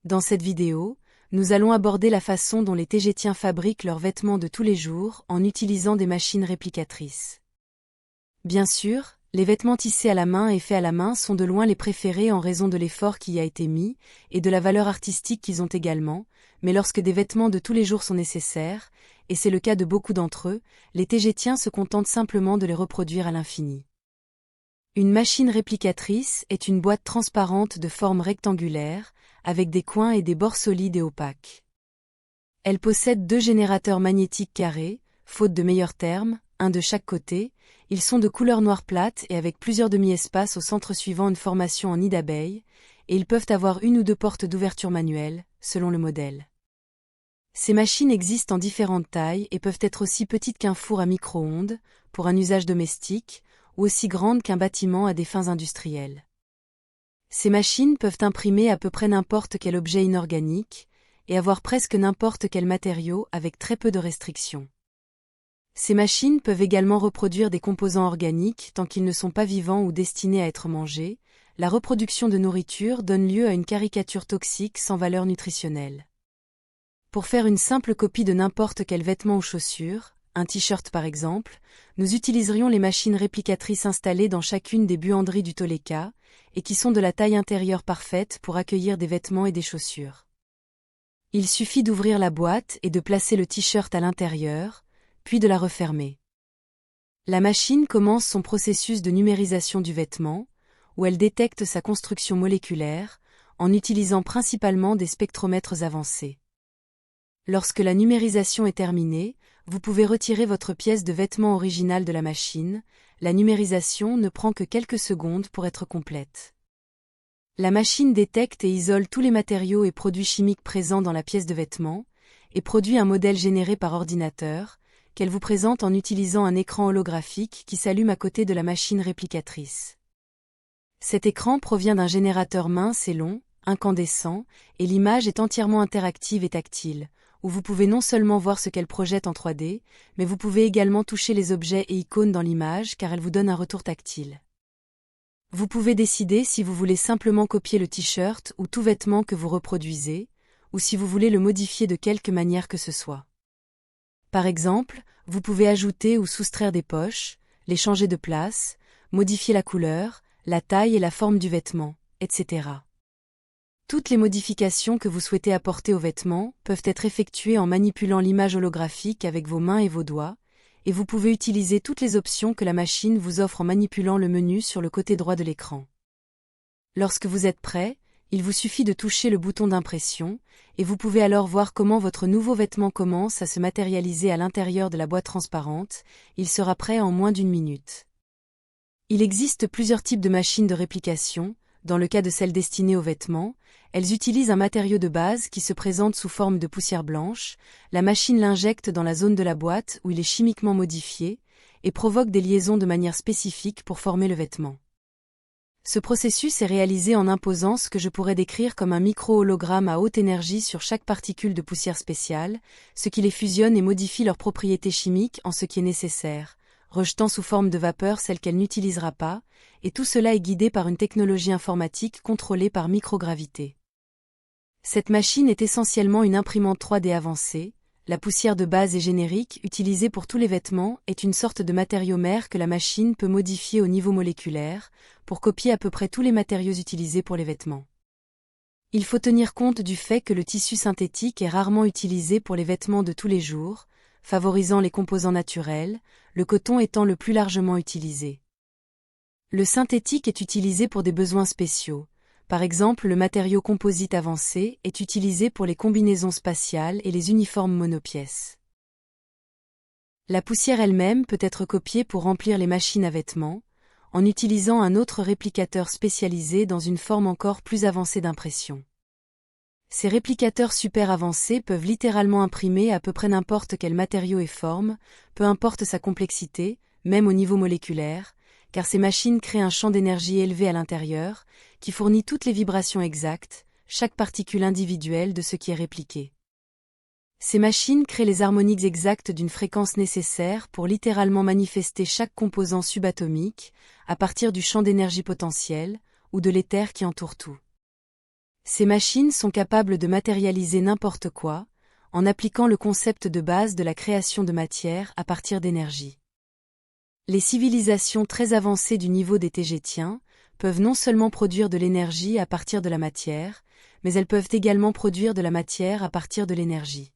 Dans cette vidéo, nous allons aborder la façon dont les Taïgétiens fabriquent leurs vêtements de tous les jours en utilisant des machines réplicatrices. Bien sûr, les vêtements tissés à la main et faits à la main sont de loin les préférés en raison de l'effort qui y a été mis, et de la valeur artistique qu'ils ont également, mais lorsque des vêtements de tous les jours sont nécessaires, et c'est le cas de beaucoup d'entre eux, les Taïgétiens se contentent simplement de les reproduire à l'infini. Une machine réplicatrice est une boîte transparente de forme rectangulaire, avec des coins et des bords solides et opaques. Elle possède 2 générateurs magnétiques carrés, faute de meilleurs termes, un de chaque côté. Ils sont de couleur noire plate et avec plusieurs demi-espaces au centre suivant une formation en nid d'abeille, et ils peuvent avoir 1 ou 2 portes d'ouverture manuelles, selon le modèle. Ces machines existent en différentes tailles et peuvent être aussi petites qu'un four à micro-ondes, pour un usage domestique, ou aussi grandes qu'un bâtiment à des fins industrielles. Ces machines peuvent imprimer à peu près n'importe quel objet inorganique, et avoir presque n'importe quel matériau avec très peu de restrictions. Ces machines peuvent également reproduire des composants organiques tant qu'ils ne sont pas vivants ou destinés à être mangés. La reproduction de nourriture donne lieu à une caricature toxique sans valeur nutritionnelle. Pour faire une simple copie de n'importe quel vêtement ou chaussure, un t-shirt par exemple, nous utiliserions les machines réplicatrices installées dans chacune des buanderies du Toleka, et qui sont de la taille intérieure parfaite pour accueillir des vêtements et des chaussures. Il suffit d'ouvrir la boîte et de placer le t-shirt à l'intérieur, puis de la refermer. La machine commence son processus de numérisation du vêtement, où elle détecte sa construction moléculaire, en utilisant principalement des spectromètres avancés. Lorsque la numérisation est terminée, vous pouvez retirer votre pièce de vêtement originale de la machine. La numérisation ne prend que quelques secondes pour être complète. La machine détecte et isole tous les matériaux et produits chimiques présents dans la pièce de vêtement, et produit un modèle généré par ordinateur, qu'elle vous présente en utilisant un écran holographique qui s'allume à côté de la machine réplicatrice. Cet écran provient d'un générateur mince et long, incandescent, et l'image est entièrement interactive et tactile, où vous pouvez non seulement voir ce qu'elle projette en 3D, mais vous pouvez également toucher les objets et icônes dans l'image car elle vous donne un retour tactile. Vous pouvez décider si vous voulez simplement copier le t-shirt ou tout vêtement que vous reproduisez, ou si vous voulez le modifier de quelque manière que ce soit. Par exemple, vous pouvez ajouter ou soustraire des poches, les changer de place, modifier la couleur, la taille et la forme du vêtement, etc. Toutes les modifications que vous souhaitez apporter au vêtement peuvent être effectuées en manipulant l'image holographique avec vos mains et vos doigts, et vous pouvez utiliser toutes les options que la machine vous offre en manipulant le menu sur le côté droit de l'écran. Lorsque vous êtes prêt, il vous suffit de toucher le bouton d'impression, et vous pouvez alors voir comment votre nouveau vêtement commence à se matérialiser à l'intérieur de la boîte transparente. Il sera prêt en moins d'1 minute. Il existe plusieurs types de machines de réplication. Dans le cas de celles destinées aux vêtements, elles utilisent un matériau de base qui se présente sous forme de poussière blanche. La machine l'injecte dans la zone de la boîte où il est chimiquement modifié, et provoque des liaisons de manière spécifique pour former le vêtement. Ce processus est réalisé en imposant ce que je pourrais décrire comme un micro-hologramme à haute énergie sur chaque particule de poussière spéciale, ce qui les fusionne et modifie leurs propriétés chimiques en ce qui est nécessaire, rejetant sous forme de vapeur celle qu'elle n'utilisera pas, et tout cela est guidé par une technologie informatique contrôlée par microgravité. Cette machine est essentiellement une imprimante 3D avancée. La poussière de base et générique utilisée pour tous les vêtements est une sorte de matériau mère que la machine peut modifier au niveau moléculaire, pour copier à peu près tous les matériaux utilisés pour les vêtements. Il faut tenir compte du fait que le tissu synthétique est rarement utilisé pour les vêtements de tous les jours, favorisant les composants naturels, le coton étant le plus largement utilisé. Le synthétique est utilisé pour des besoins spéciaux. Par exemple, le matériau composite avancé est utilisé pour les combinaisons spatiales et les uniformes monopièces. La poussière elle-même peut être copiée pour remplir les machines à vêtements, en utilisant un autre réplicateur spécialisé dans une forme encore plus avancée d'impression. Ces réplicateurs super avancés peuvent littéralement imprimer à peu près n'importe quel matériau et forme, peu importe sa complexité, même au niveau moléculaire, car ces machines créent un champ d'énergie élevé à l'intérieur, qui fournit toutes les vibrations exactes, chaque particule individuelle de ce qui est répliqué. Ces machines créent les harmoniques exactes d'une fréquence nécessaire pour littéralement manifester chaque composant subatomique, à partir du champ d'énergie potentiel, ou de l'éther qui entoure tout. Ces machines sont capables de matérialiser n'importe quoi, en appliquant le concept de base de la création de matière à partir d'énergie. Les civilisations très avancées du niveau des Tégétiens peuvent non seulement produire de l'énergie à partir de la matière, mais elles peuvent également produire de la matière à partir de l'énergie.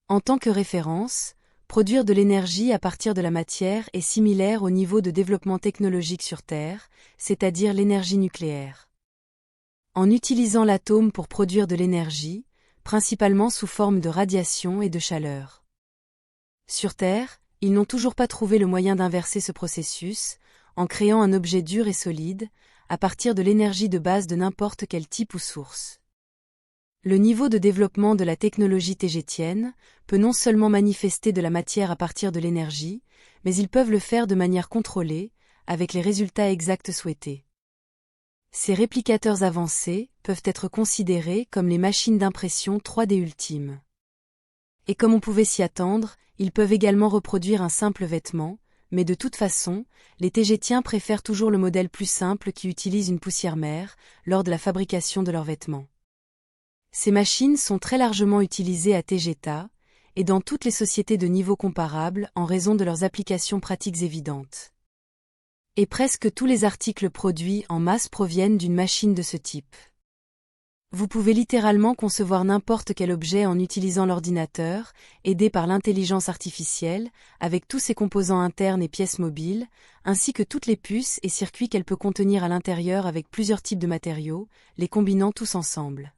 En tant que référence, produire de l'énergie à partir de la matière est similaire au niveau de développement technologique sur Terre, c'est-à-dire l'énergie nucléaire. En utilisant l'atome pour produire de l'énergie, principalement sous forme de radiation et de chaleur. Sur Terre, ils n'ont toujours pas trouvé le moyen d'inverser ce processus, en créant un objet dur et solide, à partir de l'énergie de base de n'importe quel type ou source. Le niveau de développement de la technologie tégétienne peut non seulement manifester de la matière à partir de l'énergie, mais ils peuvent le faire de manière contrôlée, avec les résultats exacts souhaités. Ces réplicateurs avancés peuvent être considérés comme les machines d'impression 3D ultimes. Et comme on pouvait s'y attendre, ils peuvent également reproduire un simple vêtement, mais de toute façon, les Tégétiens préfèrent toujours le modèle plus simple qui utilise une poussière mère lors de la fabrication de leurs vêtements. Ces machines sont très largement utilisées à Tegeta, et dans toutes les sociétés de niveau comparable en raison de leurs applications pratiques évidentes. Et presque tous les articles produits en masse proviennent d'une machine de ce type. Vous pouvez littéralement concevoir n'importe quel objet en utilisant l'ordinateur, aidé par l'intelligence artificielle, avec tous ses composants internes et pièces mobiles, ainsi que toutes les puces et circuits qu'elle peut contenir à l'intérieur avec plusieurs types de matériaux, les combinant tous ensemble.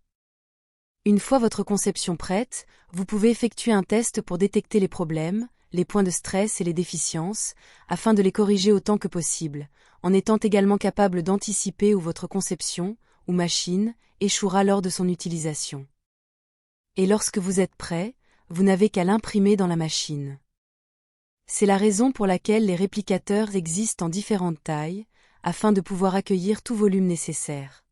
Une fois votre conception prête, vous pouvez effectuer un test pour détecter les problèmes, les points de stress et les déficiences, afin de les corriger autant que possible, en étant également capable d'anticiper où votre conception, ou machine, échouera lors de son utilisation. Et lorsque vous êtes prêt, vous n'avez qu'à l'imprimer dans la machine. C'est la raison pour laquelle les réplicateurs existent en différentes tailles, afin de pouvoir accueillir tout volume nécessaire.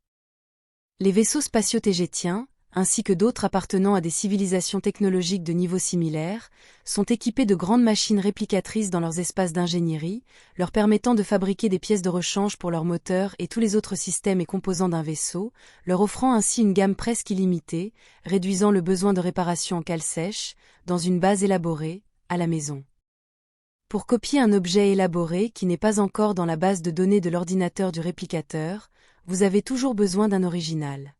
Les vaisseaux spatiaux tégétiens, ainsi que d'autres appartenant à des civilisations technologiques de niveau similaire, sont équipés de grandes machines réplicatrices dans leurs espaces d'ingénierie, leur permettant de fabriquer des pièces de rechange pour leurs moteurs et tous les autres systèmes et composants d'un vaisseau, leur offrant ainsi une gamme presque illimitée, réduisant le besoin de réparation en cale sèche, dans une base élaborée, à la maison. Pour copier un objet élaboré qui n'est pas encore dans la base de données de l'ordinateur du réplicateur, vous avez toujours besoin d'un original.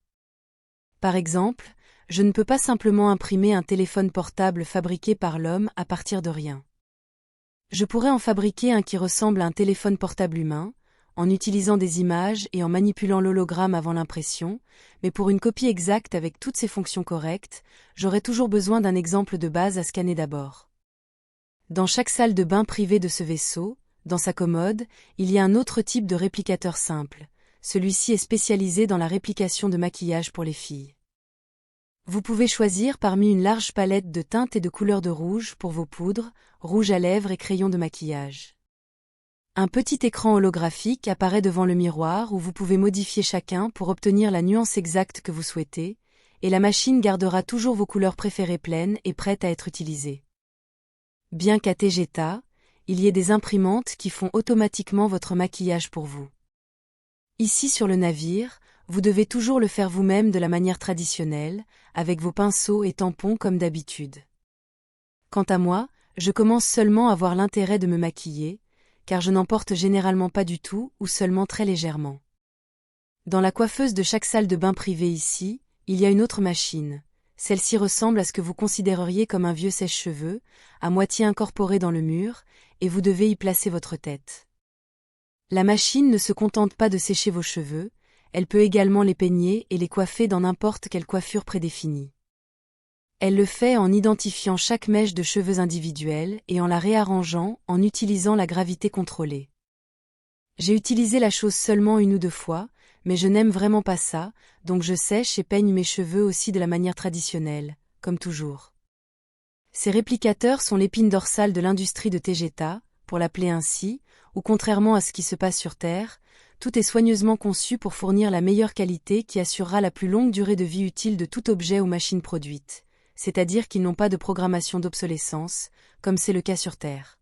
Par exemple, je ne peux pas simplement imprimer un téléphone portable fabriqué par l'homme à partir de rien. Je pourrais en fabriquer un qui ressemble à un téléphone portable humain, en utilisant des images et en manipulant l'hologramme avant l'impression, mais pour une copie exacte avec toutes ses fonctions correctes, j'aurais toujours besoin d'un exemple de base à scanner d'abord. Dans chaque salle de bain privée de ce vaisseau, dans sa commode, il y a un autre type de réplicateur simple. Celui-ci est spécialisé dans la réplication de maquillage pour les filles. Vous pouvez choisir parmi une large palette de teintes et de couleurs de rouge pour vos poudres, rouge à lèvres et crayons de maquillage. Un petit écran holographique apparaît devant le miroir où vous pouvez modifier chacun pour obtenir la nuance exacte que vous souhaitez, et la machine gardera toujours vos couleurs préférées pleines et prêtes à être utilisées. Bien qu'à Tegeta, il y ait des imprimantes qui font automatiquement votre maquillage pour vous. Ici sur le navire, vous devez toujours le faire vous-même de la manière traditionnelle, avec vos pinceaux et tampons comme d'habitude. Quant à moi, je commence seulement à voir l'intérêt de me maquiller, car je n'en porte généralement pas du tout ou seulement très légèrement. Dans la coiffeuse de chaque salle de bain privée ici, il y a une autre machine. Celle-ci ressemble à ce que vous considéreriez comme un vieux sèche-cheveux, à moitié incorporé dans le mur, et vous devez y placer votre tête. La machine ne se contente pas de sécher vos cheveux, elle peut également les peigner et les coiffer dans n'importe quelle coiffure prédéfinie. Elle le fait en identifiant chaque mèche de cheveux individuelle et en la réarrangeant en utilisant la gravité contrôlée. J'ai utilisé la chose seulement une ou deux fois, mais je n'aime vraiment pas ça, donc je sèche et peigne mes cheveux aussi de la manière traditionnelle, comme toujours. Ces réplicateurs sont l'épine dorsale de l'industrie de Tegeta, pour l'appeler ainsi, où contrairement à ce qui se passe sur Terre, tout est soigneusement conçu pour fournir la meilleure qualité qui assurera la plus longue durée de vie utile de tout objet ou machine produite, c'est-à-dire qu'ils n'ont pas de programmation d'obsolescence, comme c'est le cas sur Terre.